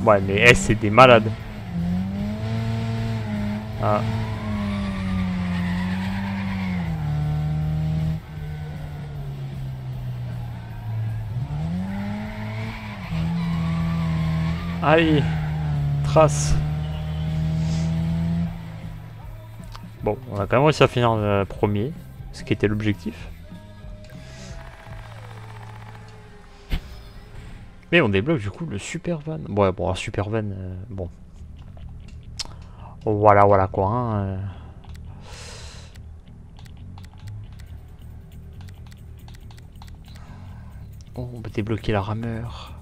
Mais... Ouais mais c'est des malades. Ah. Allez, trace. Bon, on a quand même réussi à finir premier, ce qui était l'objectif. Mais on débloque du coup le super van. Ouais, bon, un super van, bon. Voilà, voilà quoi. Hein, Oh, on peut débloquer la rameur.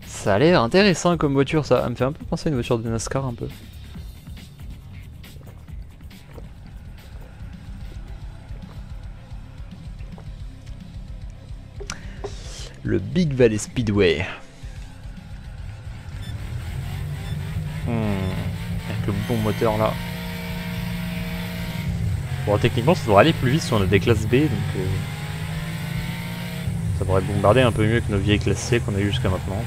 Ça a l'air intéressant comme voiture, ça me fait un peu penser à une voiture de NASCAR un peu. Le Big Valley Speedway. Avec le bon moteur là. Bon, techniquement ça devrait aller plus vite si on a des classes B, donc ça devrait bombarder un peu mieux que nos vieilles classes C qu'on a eu jusqu'à maintenant.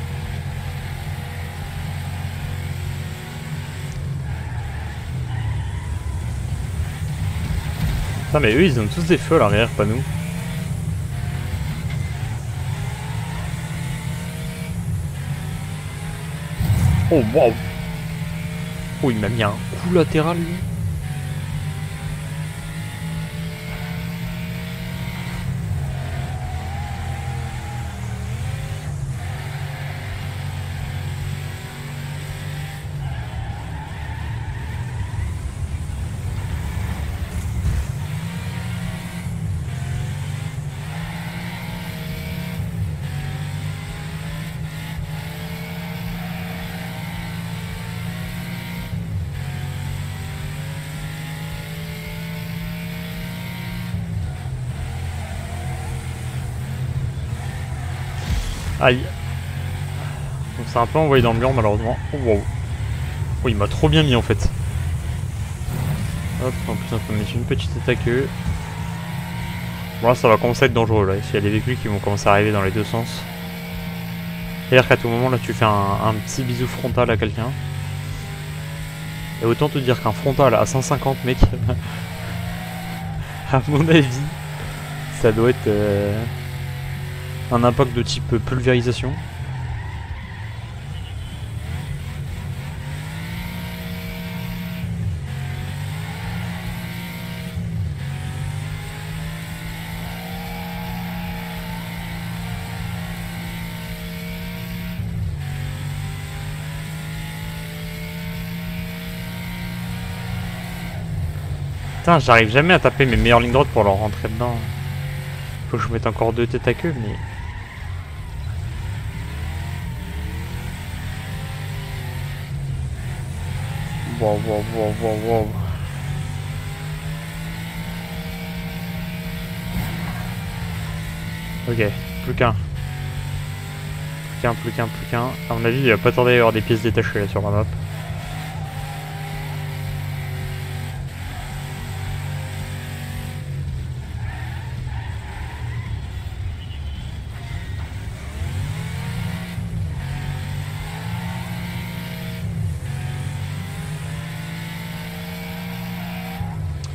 Putain, mais eux ils ont tous des feux à l'arrière, pas nous. Oh waouh. Oh, il m'a mis un coup latéral lui. Aïe. Donc c'est un peu envoyé dans le mur malheureusement. Oh wow. Oh, il m'a trop bien mis en fait. Hop, en plus on peut mettre une petite attaque. Bon là ça va commencer à être dangereux là. S'il y a des véhicules qui vont commencer à arriver dans les deux sens. C'est-à-dire qu'à tout moment là tu fais un petit bisou frontal à quelqu'un. Et autant te dire qu'un frontal à 150 mec. À mon avis, ça doit être un impact de type pulvérisation. Putain, j'arrive jamais à taper mes meilleures lignes droites pour leur rentrer dedans. Faut que je mette encore 2 têtes à queue, mais... Wow, wow, wow, wow, wow. Ok, plus qu'un. Plus qu'un. À mon avis, il va pas tarder à y avoir des pièces détachées là sur la map.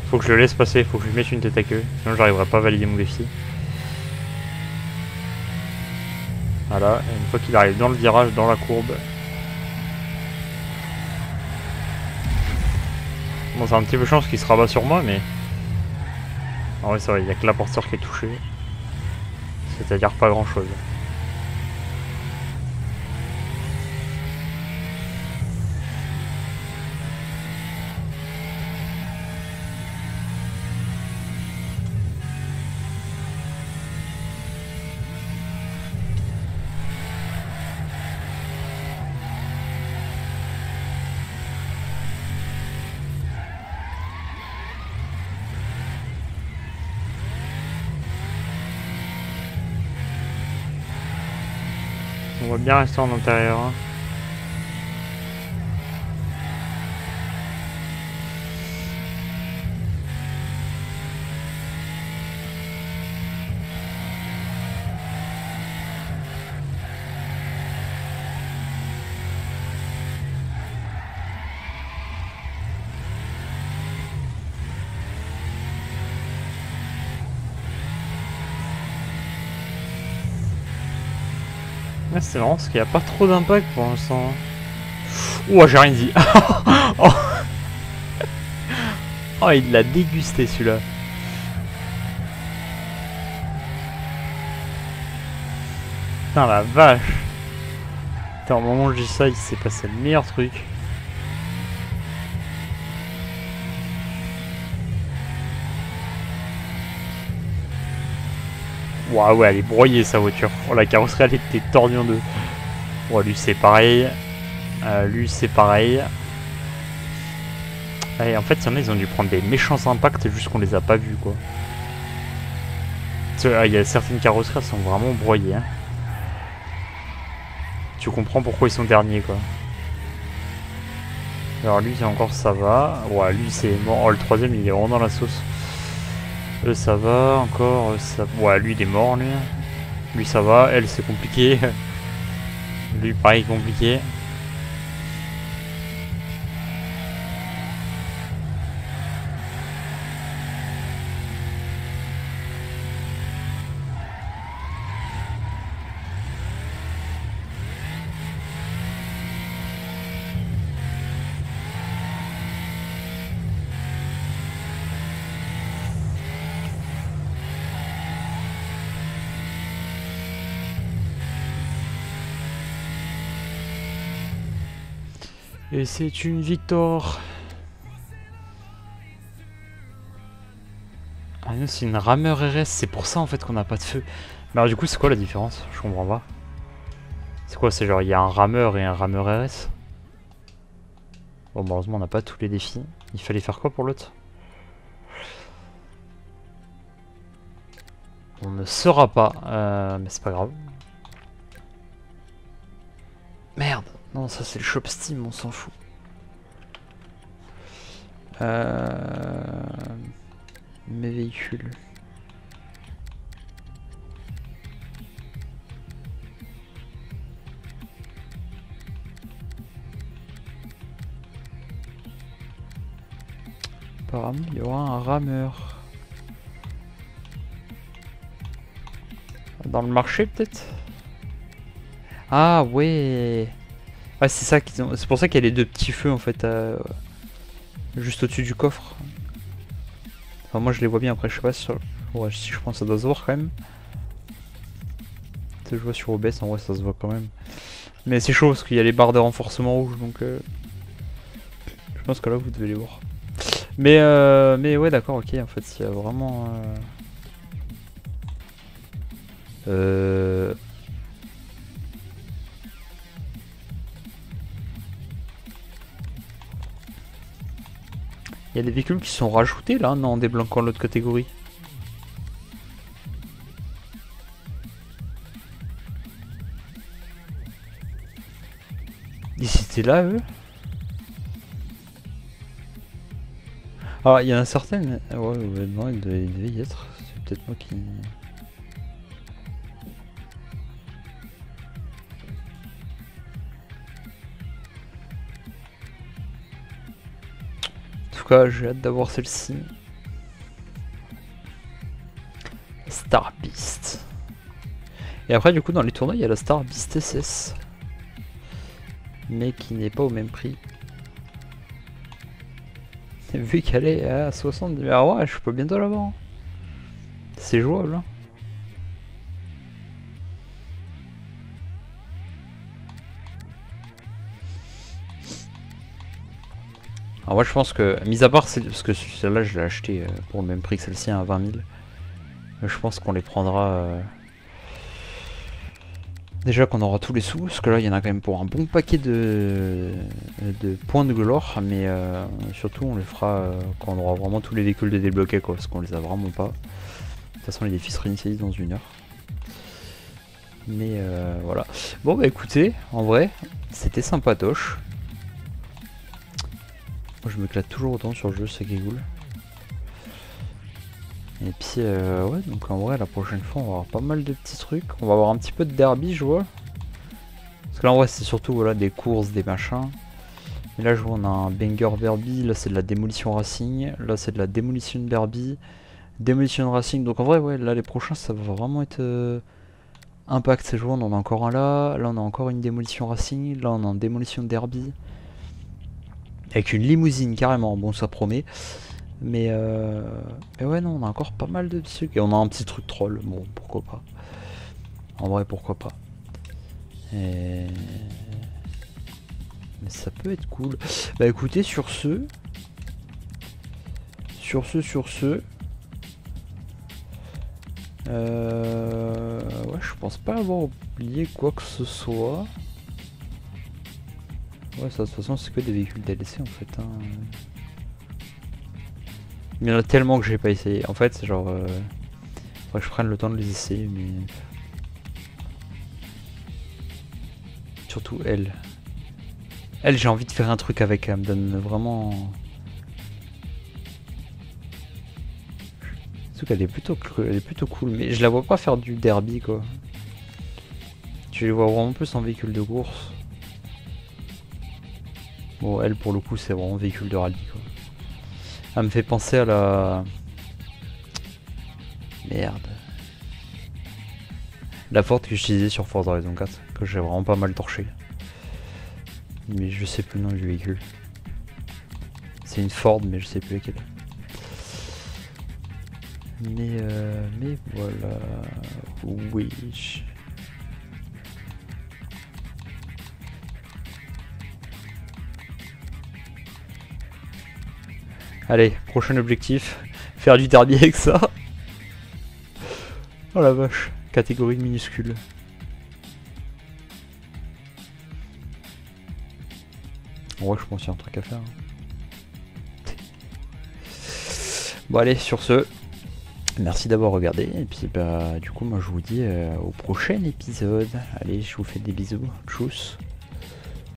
Faut que je le laisse passer, faut que je lui mette une tête à queue, sinon j'arriverai pas à valider mon défi. Voilà, et une fois qu'il arrive dans le virage, dans la courbe. Bon, c'est un petit peu chance qu'il se rabat sur moi, mais... Ah ouais, ça va, il n'y a que la portière qui est touchée. C'est-à-dire pas grand-chose. On va bien rester en intérieur. Hein. Ah, c'est marrant parce qu'il n'y a pas trop d'impact pour l'instant. Ouah, j'ai rien dit. Oh. Oh, il l'a dégusté celui-là. Putain la vache. Putain, au moment où je dis ça, il s'est passé le meilleur truc. Ouah ouais, elle est broyée sa voiture. Oh, la carrosserie elle était tordue en deux. Bon, lui c'est pareil. Lui c'est pareil. Et en fait, il y en a, ils ont dû prendre des méchants impacts juste qu'on les a pas vus quoi. Il y a certaines carrosseries qui sont vraiment broyées. Hein. tu comprends pourquoi ils sont derniers quoi. Alors lui encore ça va. Ouais lui c'est mort. Oh le troisième il est vraiment dans la sauce. Ça va encore. Ça... Ouais lui il est mort lui. Lui ça va. Elle c'est compliqué. Lui pareil compliqué. Et c'est une victoire. Ah non, c'est une rameur RS, c'est pour ça en fait qu'on n'a pas de feu. Mais alors du coup c'est quoi la différence? Je comprends pas. C'est quoi? C'est genre il y a un rameur et un rameur RS? Bon malheureusement on n'a pas tous les défis. Il fallait faire quoi pour l'autre? On ne saura pas, mais c'est pas grave. Merde! Non ça c'est le shop Steam, on s'en fout. Mes véhicules. Apparemment il y aura un rameur. Dans le marché peut-être? Ah ouais. Ouais c'est ça qu'ils ont. C'est pour ça qu'il y a les deux petits feux en fait juste au-dessus du coffre. Enfin moi je les vois bien après je sais pas si, ouais, si je pense que ça doit se voir quand même. Je vois sur OBS en vrai ça se voit quand même. Mais c'est chaud parce qu'il y a les barres de renforcement rouge donc je pense que là vous devez les voir. Mais ouais d'accord ok en fait il y a vraiment il y a des véhicules qui sont rajoutés là, non, en débloquant l'autre catégorie. Ils étaient là eux? Ah il y en a certaines. Ouais, non il devait y être. C'est peut-être moi qui... En tout cas j'ai hâte d'avoir celle-ci. Star Beast. Et après du coup dans les tournois il y a la Star Beast SS. Mais qui n'est pas au même prix. Vu qu'elle est à 70. Ah ouais je peux bientôt l'avoir. C'est jouable hein. Alors moi je pense que, mis à part parce que celle-là je l'ai acheté pour le même prix que celle-ci à 20 000. Je pense qu'on les prendra déjà qu'on aura tous les sous, parce que là il y en a quand même pour un bon paquet de points de gloire, mais surtout on les fera quand on aura vraiment tous les véhicules de débloquer quoi, parce qu'on les a vraiment pas. De toute façon les défis se réinitialisent dans 1 heure. Mais voilà. Bon bah écoutez, en vrai, c'était sympatoche. Moi je m'éclate toujours autant sur le jeu, c'est qui est cool. Et puis ouais, donc en vrai la prochaine fois on va avoir pas mal de petits trucs. On va avoir un petit peu de derby je vois. Parce que là en vrai c'est surtout voilà, des courses, des machins. Et là je vois on a un banger derby, là c'est de la démolition racing, là c'est de la démolition derby, démolition racing. Donc en vrai ouais là les prochains ça va vraiment être impact ces jours. On en a encore un là, là on a encore une démolition racing, là on a une démolition derby. Avec une limousine carrément, bon ça promet. Mais ouais non on a encore pas mal de trucs. Et on a un petit truc troll, bon pourquoi pas. En vrai pourquoi pas. Mais ça peut être cool. Bah écoutez sur ce. Ouais je pense pas avoir oublié quoi que ce soit. Ouais ça de toute façon c'est que des véhicules DLC en fait hein. Il y en a tellement que j'ai pas essayé. En fait c'est genre faudrait que je prenne le temps de les essayer mais... Surtout elle. Elle, j'ai envie de faire un truc avec elle. Elle me donne vraiment... Surtout qu'elle est plutôt cool. Mais je la vois pas faire du derby, quoi. Je les vois vraiment plus en véhicule de course. Bon, elle, pour le coup, c'est vraiment véhicule de rallye, quoi. Elle me fait penser à la... Merde. La Ford que j'utilisais sur Forza Horizon 4, que j'ai vraiment pas mal torché. Mais je sais plus le nom du véhicule. C'est une Ford, mais je sais plus laquelle. Mais voilà. Oui. Allez, prochain objectif. Faire du derby avec ça. Oh la vache. Catégorie minuscule. Ouais, je pense qu'il y a un truc à faire. Bon allez, sur ce, merci d'avoir regardé. Et puis bah du coup moi je vous dis au prochain épisode. Allez, je vous fais des bisous. Tchuss.